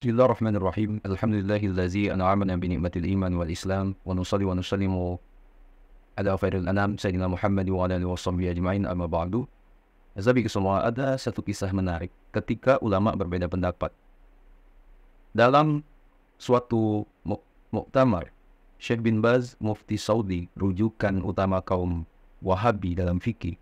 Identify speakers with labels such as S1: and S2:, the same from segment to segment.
S1: Bismillahirrahmanirrahim. Alhamdulillahillazi an'amana bi ni'matil iman wal islam wa nusalli wa nusallimu ala khairil anam sayyidina Muhammad wa ala alihi washabbihi ajma'in amma ba'du. Azabi semua, ada satu kisah menarik ketika ulama berbeda pendapat. Dalam suatu muktamar, Syekh bin Baz, mufti Saudi, rujukan utama kaum Wahabi dalam fikih,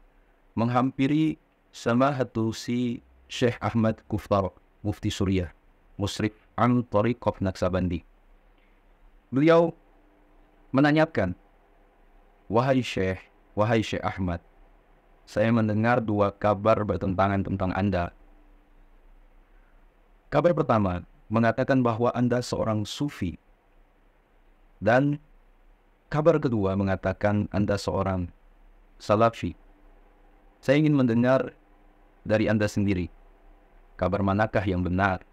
S1: menghampiri Samahatul si Syekh Ahmad Kuftar, mufti Suriah, Musyrif an Tariqah Naqsabandi. Beliau menanyakan, wahai Syekh Ahmad, saya mendengar dua kabar bertentangan tentang Anda. Kabar pertama mengatakan bahwa Anda seorang sufi, dan kabar kedua mengatakan Anda seorang salafi. Saya ingin mendengar dari Anda sendiri, kabar manakah yang benar?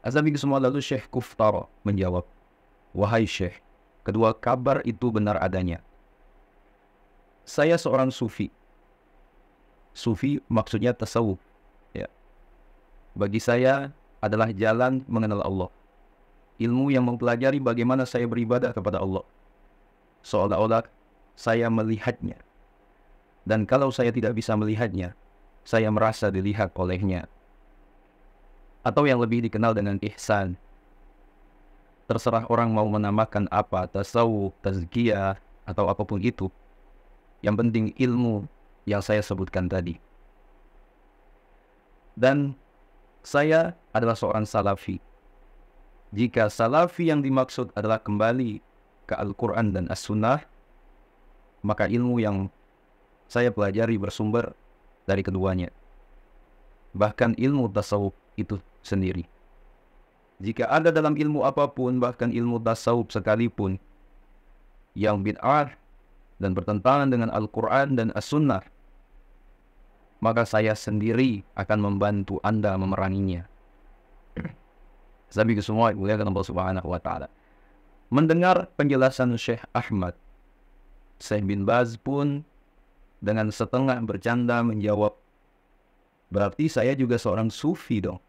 S1: Azabi semua, lalu Syekh Kuftar menjawab, wahai Syekh, kedua kabar itu benar adanya. Saya seorang sufi. Sufi maksudnya tasawuf. Ya. Bagi saya adalah jalan mengenal Allah. Ilmu yang mempelajari bagaimana saya beribadah kepada Allah. Seolah-olah saya melihatnya. Dan kalau saya tidak bisa melihatnya, saya merasa dilihat olehnya. Atau yang lebih dikenal dengan ihsan. Terserah orang mau menamakan apa, tasawuf, tazkiyah, atau apapun itu. Yang penting ilmu yang saya sebutkan tadi. Dan saya adalah seorang salafi. Jika salafi yang dimaksud adalah kembali ke Al-Quran dan As-Sunnah, maka ilmu yang saya pelajari bersumber dari keduanya. Bahkan ilmu tasawuf itu sendiri. Jika ada dalam ilmu apapun, bahkan ilmu tasawuf sekalipun, yang bid'ah dan bertentangan dengan Al-Quran dan As-Sunnah, maka saya sendiri akan membantu Anda memeranginya. Sabi semua dimuliakan Allah Subhanahu wa Ta'ala. Mendengar penjelasan Syekh Ahmad, Syekh bin Baz pun dengan setengah bercanda menjawab, berarti saya juga seorang sufi dong.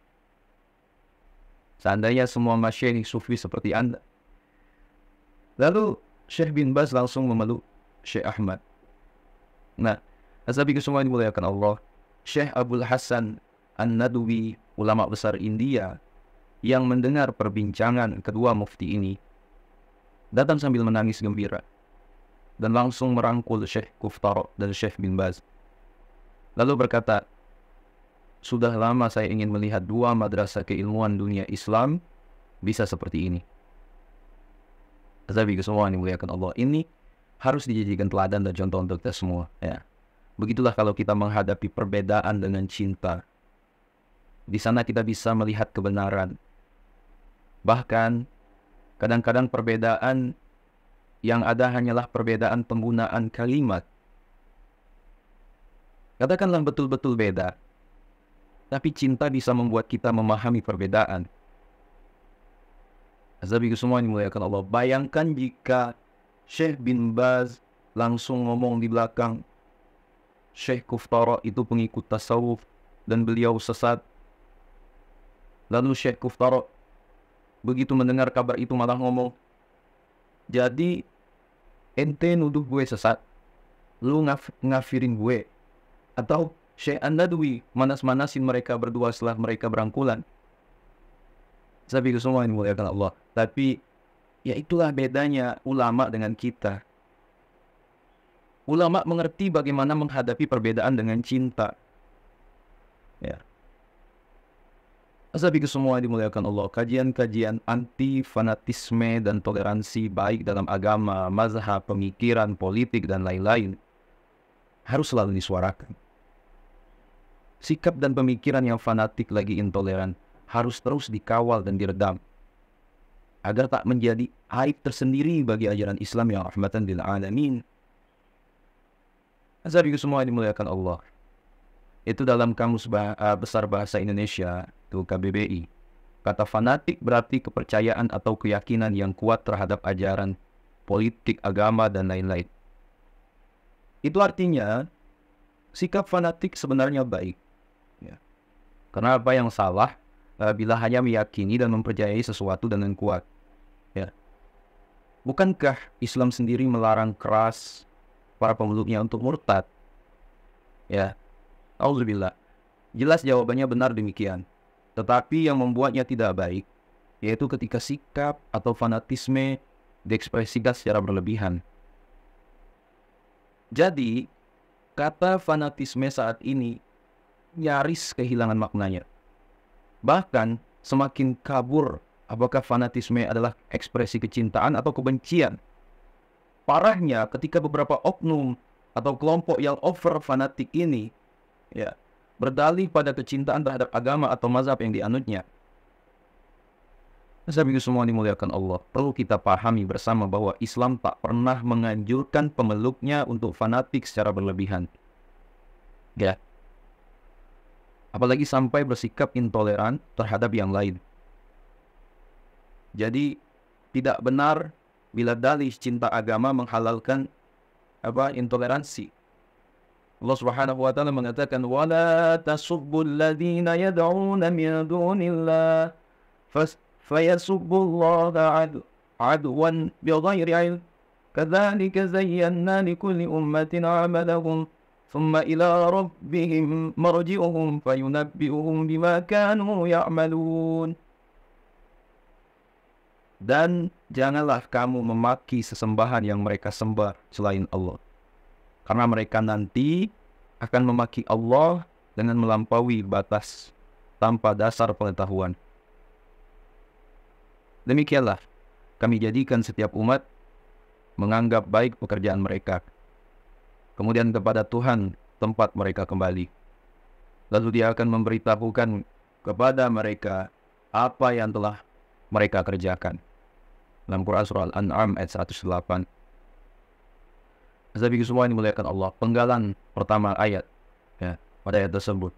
S1: Seandainya semua masyayikh sufi seperti Anda. Lalu Syekh bin Baz langsung memeluk Syekh Ahmad. Nah, azabi semua dimuliakan Allah, Syekh Abdul Hasan An-Nadwi, ulama besar India, yang mendengar perbincangan kedua mufti ini, datang sambil menangis gembira dan langsung merangkul Syekh Kuftar dan Syekh bin Baz. Lalu berkata, sudah lama saya ingin melihat dua madrasah keilmuan dunia Islam bisa seperti ini. Azabi semua dimuliakan Allah, ini harus dijadikan teladan dan contoh untuk kita semua. Ya. Begitulah kalau kita menghadapi perbedaan dengan cinta. Di sana kita bisa melihat kebenaran. Bahkan kadang-kadang perbedaan yang ada hanyalah perbedaan penggunaan kalimat. Katakanlah betul-betul beda, tapi cinta bisa membuat kita memahami perbedaan. Azabi semua dimuliakan Allah. Bayangkan jika Syekh bin Baz langsung ngomong di belakang, Syekh Kuftar itu pengikut tasawuf dan beliau sesat. Lalu Syekh Kuftar begitu mendengar kabar itu malah ngomong, jadi ente nuduh gue sesat, lu ngafirin gue. Atau Syekh An-Nadwi manas-manasin mereka berdua setelah mereka berangkulan. Sabi semua ini muliakan Allah. Tapi ya itulah bedanya ulama dengan kita. Ulama mengerti bagaimana menghadapi perbedaan dengan cinta. Ya. Sabi semua dimuliakan Allah. Kajian-kajian anti fanatisme dan toleransi baik dalam agama, mazhab, pemikiran, politik dan lain-lain harus selalu disuarakan. Sikap dan pemikiran yang fanatik lagi intoleran harus terus dikawal dan diredam agar tak menjadi aib tersendiri bagi ajaran Islam yang rahmatan lil alamin. Azabi semua dimuliakan Allah. Itu dalam Kamus Besar Bahasa Indonesia, itu KBBI. Kata fanatik berarti kepercayaan atau keyakinan yang kuat terhadap ajaran politik, agama, dan lain-lain. Itu artinya sikap fanatik sebenarnya baik. Ya. Karena apa yang salah bila hanya meyakini dan mempercayai sesuatu dengan kuat. Ya. Bukankah Islam sendiri melarang keras para pemeluknya untuk murtad? Ya, auzubillah. Jelas jawabannya benar demikian. Tetapi yang membuatnya tidak baik, yaitu ketika sikap atau fanatisme diekspresikan secara berlebihan. Jadi, kata fanatisme saat ini nyaris kehilangan maknanya. Bahkan semakin kabur apakah fanatisme adalah ekspresi kecintaan atau kebencian. Parahnya ketika beberapa oknum atau kelompok yang over fanatik ini berdalih pada kecintaan terhadap agama atau mazhab yang dianutnya. Sahabat semua dimuliakan Allah, perlu kita pahami bersama bahwa Islam tak pernah menganjurkan pemeluknya untuk fanatik secara berlebihan. Ya. Apalagi sampai bersikap intoleran terhadap yang lain. Jadi tidak benar bila dalih cinta agama menghalalkan intoleransi. Allah Subhanahu wa taala mengatakan wala tasubbul ladzina yad'una min dunillah fayasubbullaha adwan bighairi ilm kadzalika zayyana likulli ummatin 'amalahum thumma ila rabbihim marji'uhum fayunabbi'uhum bima kanu ya'malun. Dan janganlah kamu memaki sesembahan yang mereka sembah selain Allah, karena mereka nanti akan memaki Allah dengan melampaui batas tanpa dasar pengetahuan. Demikianlah kami jadikan setiap umat menganggap baik pekerjaan mereka, kemudian kepada Tuhan tempat mereka kembali. Lalu Dia akan memberitahukan kepada mereka apa yang telah mereka kerjakan. Dalam Quran Surah Al-An'am ayat 108. Sahabat semua dimuliakan Allah, penggalan pertama ayat pada ayat tersebut.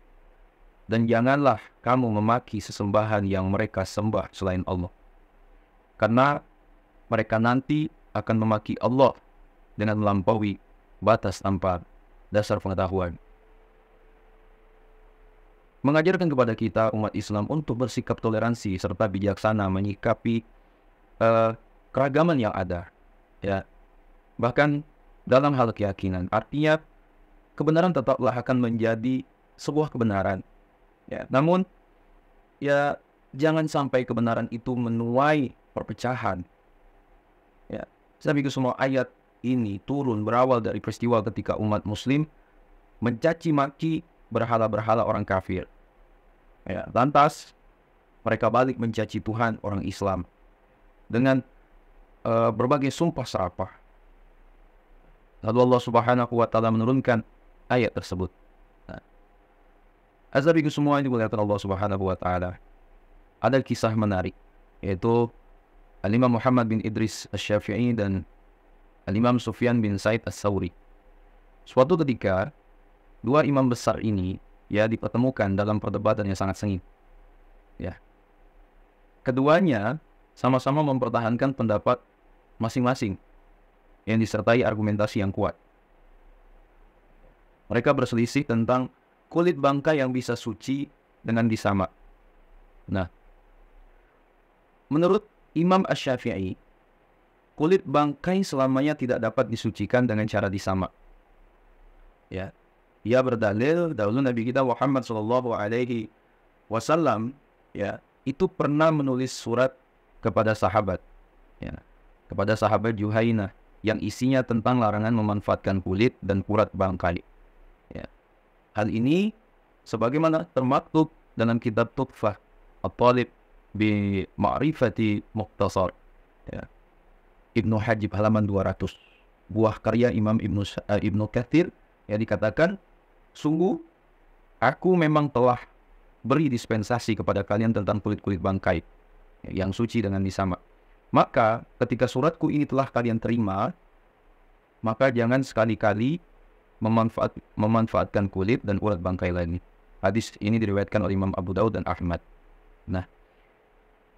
S1: Dan janganlah kamu memaki sesembahan yang mereka sembah selain Allah, karena mereka nanti akan memaki Allah dengan melampaui batas tanpa dasar pengetahuan. Mengajarkan kepada kita umat Islam untuk bersikap toleransi serta bijaksana menyikapi keragaman yang ada. Ya, bahkan dalam hal keyakinan, artinya kebenaran tetaplah akan menjadi sebuah kebenaran. Ya, namun jangan sampai kebenaran itu menuai perpecahan. Ya, saya pikir semua ayat ini turun berawal dari peristiwa ketika umat Muslim mencaci maki berhala-berhala orang kafir. Ya, lantas mereka balik mencaci Tuhan orang Islam dengan berbagai sumpah serapah. Lalu Allah Subhanahu wa taala menurunkan ayat tersebut. Azabiku semua ini dimuliakan Allah Subhanahu wa taala. Ada kisah menarik, yaitu Al-Imam Muhammad bin Idris Asy-Syafi'i dan Al-Imam Sufyan bin Sa'id Ats-Tsauri. Suatu ketika dua imam besar ini dipertemukan dalam perdebatan yang sangat sengit. Ya. Keduanya sama-sama mempertahankan pendapat masing-masing yang disertai argumentasi yang kuat. Mereka berselisih tentang kulit bangkai yang bisa suci dengan disamak. Nah, menurut Imam Asy-Syafi'i, kulit bangkai selamanya tidak dapat disucikan dengan cara disamak. Ya, ia berdalil dahulu Nabi kita Muhammad SAW itu pernah menulis surat kepada sahabat, kepada sahabat Juhainah, yang isinya tentang larangan memanfaatkan kulit dan urat bangkai. Ya. Hal ini sebagaimana termaktub dalam kitab Tuhfah At-Talib bi Ma'rifati Mukhtasar, Ibnu Hajib halaman 200, buah karya Imam Ibnu Katsir, yang dikatakan, sungguh aku memang telah beri dispensasi kepada kalian tentang kulit-kulit bangkai yang suci dengan disamak. Maka ketika suratku ini telah kalian terima, maka jangan sekali-kali memanfaatkan kulit dan urat bangkai lain. Hadis ini diriwayatkan oleh Imam Abu Daud dan Ahmad. Nah,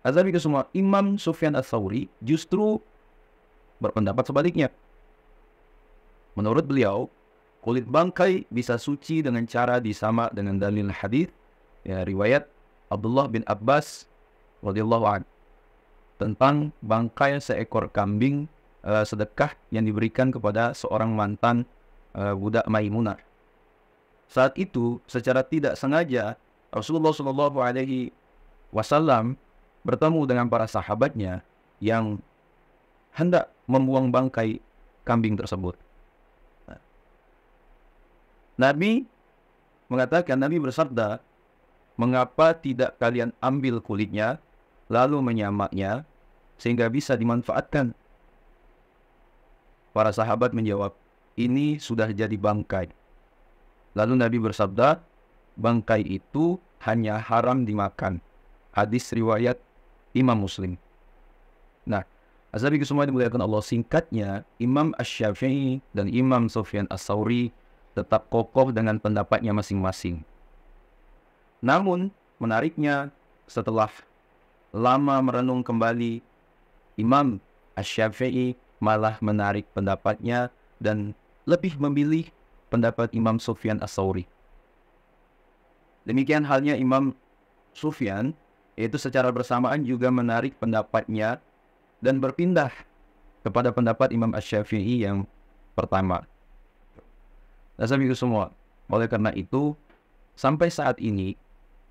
S1: azab itu semua, Imam Sufyan Ats-Tsauri justru berpendapat sebaliknya. Menurut beliau, kulit bangkai bisa suci dengan cara disamak dengan dalil hadis riwayat Abdullah bin Abbas radhiyallahu anhu tentang bangkai seekor kambing sedekah yang diberikan kepada seorang mantan budak Maimunah. Saat itu secara tidak sengaja Rasulullah Shallallahu Alaihi Wasallam bertemu dengan para sahabatnya yang hendak membuang bangkai kambing tersebut. Nabi bersabda, mengapa tidak kalian ambil kulitnya lalu menyamaknya sehingga bisa dimanfaatkan? Para sahabat menjawab, ini sudah jadi bangkai. Lalu Nabi bersabda, bangkai itu hanya haram dimakan. Hadis riwayat Imam Muslim. Nah, ashabiku semua dimuliakan Allah, singkatnya Imam Asy-Syafi'i dan Imam Sufyan Ats-Tsauri tetap kokoh dengan pendapatnya masing-masing. Namun, menariknya, setelah lama merenung kembali, Imam Asy-Syafi'i malah menarik pendapatnya dan lebih memilih pendapat Imam Sufyan Ats-Tsauri. Demikian halnya Imam Sufyan, yaitu secara bersamaan juga menarik pendapatnya dan berpindah kepada pendapat Imam Asy-Syafi'i yang pertama. Ashabiku semua, oleh karena itu, sampai saat ini,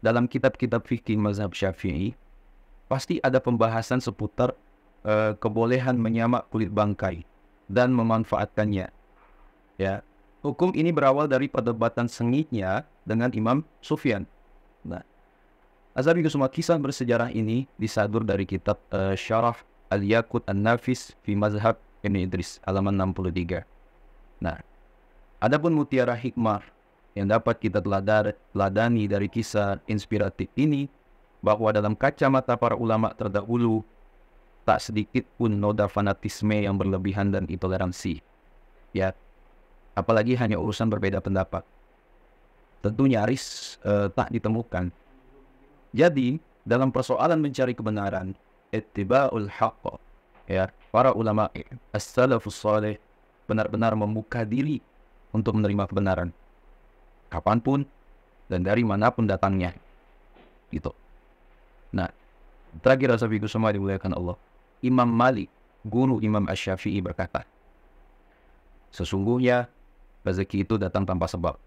S1: dalam kitab-kitab fikih mazhab Syafi'i, pasti ada pembahasan seputar kebolehan menyamak kulit bangkai dan memanfaatkannya. Ya, hukum ini berawal dari perdebatan sengitnya dengan Imam Sufyan. Nah, ashabiku semua, kisah bersejarah ini disadur dari kitab Syarah Al-Yaqut An-Nafis fi Mazhab Ibn Idris, halaman 63. Nah, adapun mutiara hikmah yang dapat kita teladani dari kisah inspiratif ini, bahwa dalam kacamata para ulama terdahulu, tak sedikit pun noda fanatisme yang berlebihan dan intoleransi. Ya, apalagi hanya urusan berbeda pendapat. Tentu nyaris tak ditemukan. Jadi, dalam persoalan mencari kebenaran, ittiba'ul haqq, ya, para ulama as-salafus salih benar-benar membuka diri untuk menerima kebenaran, kapanpun dan dari manapun datangnya, gitu. Nah, terakhir ashabiku semua dimuliakan Allah, Imam Malik, guru Imam Asy-Syafi'i berkata, sesungguhnya rezeki itu datang tanpa sebab.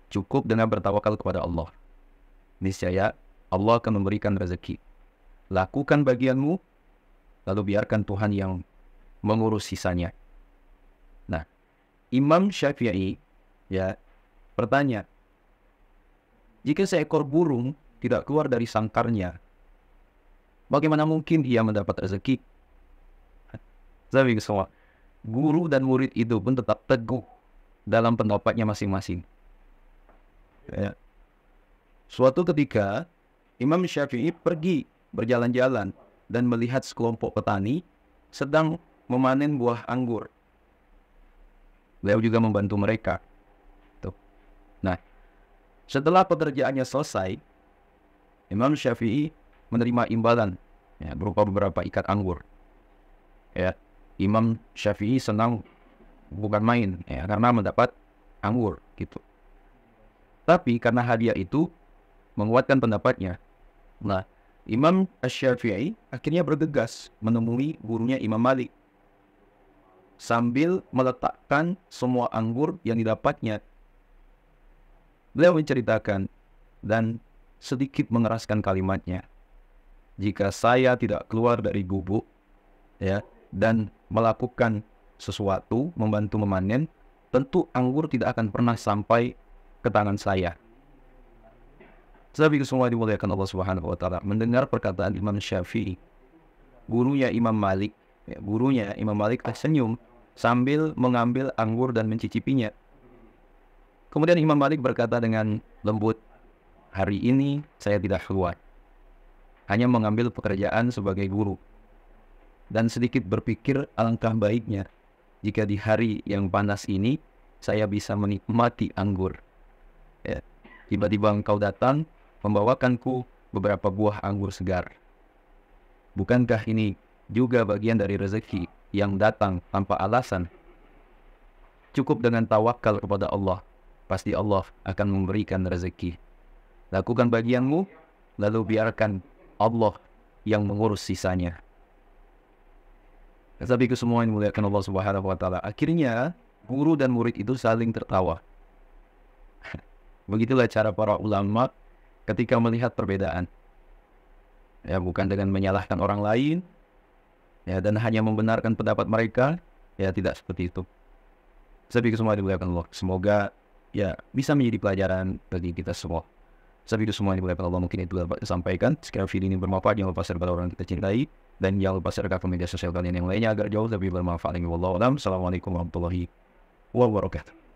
S1: Cukup dengan bertawakal kepada Allah. Niscaya Allah akan memberikan rezeki. Lakukan bagianmu, lalu biarkan Tuhan yang mengurus sisanya. Nah, Imam Syafi'i ya bertanya, jika seekor burung tidak keluar dari sangkarnya, bagaimana mungkin ia mendapat rezeki? Jadi semua guru dan murid itu pun tetap teguh dalam pendapatnya masing-masing. Ya. Suatu ketika Imam Syafi'i pergi berjalan-jalan dan melihat sekelompok petani sedang memanen buah anggur. Beliau juga membantu mereka. Tuh. Nah, setelah pekerjaannya selesai, Imam Syafi'i menerima imbalan ya, berupa beberapa ikat anggur. Ya, Imam Syafi'i senang bukan main ya, karena mendapat anggur gitu. Tapi karena hadiah itu menguatkan pendapatnya. Nah, Imam Asy-Syafi'i akhirnya bergegas menemui gurunya Imam Malik sambil meletakkan semua anggur yang didapatnya. Beliau menceritakan dan sedikit mengeraskan kalimatnya. Jika saya tidak keluar dari gubuk ya dan melakukan sesuatu, membantu memanen, tentu anggur tidak akan pernah sampai ke tangan saya. Sahabat semua dimuliakan Allah Subhanahu wa taala, mendengar perkataan Imam Syafi'i, gurunya Imam Malik tersenyum sambil mengambil anggur dan mencicipinya. Kemudian Imam Malik berkata dengan lembut, hari ini saya tidak keluar, hanya mengambil pekerjaan sebagai guru, dan sedikit berpikir alangkah baiknya jika di hari yang panas ini saya bisa menikmati anggur. Ya, tiba-tiba engkau datang membawakanku beberapa buah anggur segar. Bukankah ini juga bagian dari rezeki yang datang tanpa alasan? Cukup dengan tawakal kepada Allah, pasti Allah akan memberikan rezeki. Lakukan bagianmu, lalu biarkan Allah yang mengurus sisanya. Tapi semua yang dimuliakan Allah Subhanahu wa taala. Akhirnya guru dan murid itu saling tertawa. Begitulah cara para ulama ketika melihat perbedaan. Ya, bukan dengan menyalahkan orang lain, ya, dan hanya membenarkan pendapat mereka, ya tidak seperti itu. Tapi semua yang dimuliakan Allah. Semoga ya bisa menjadi pelajaran bagi kita semua. Tapi semua yang dimuliakan Allah, mungkin itu dapat disampaikan. Sekiranya video ini bermanfaat, jangan lupa share pada orang yang kita cintai. Dan jangan lupa share ke media sosial kalian yang lainnya agar jauh lebih bermanfaat. Wallahualam. Assalamualaikum warahmatullahi wabarakatuh.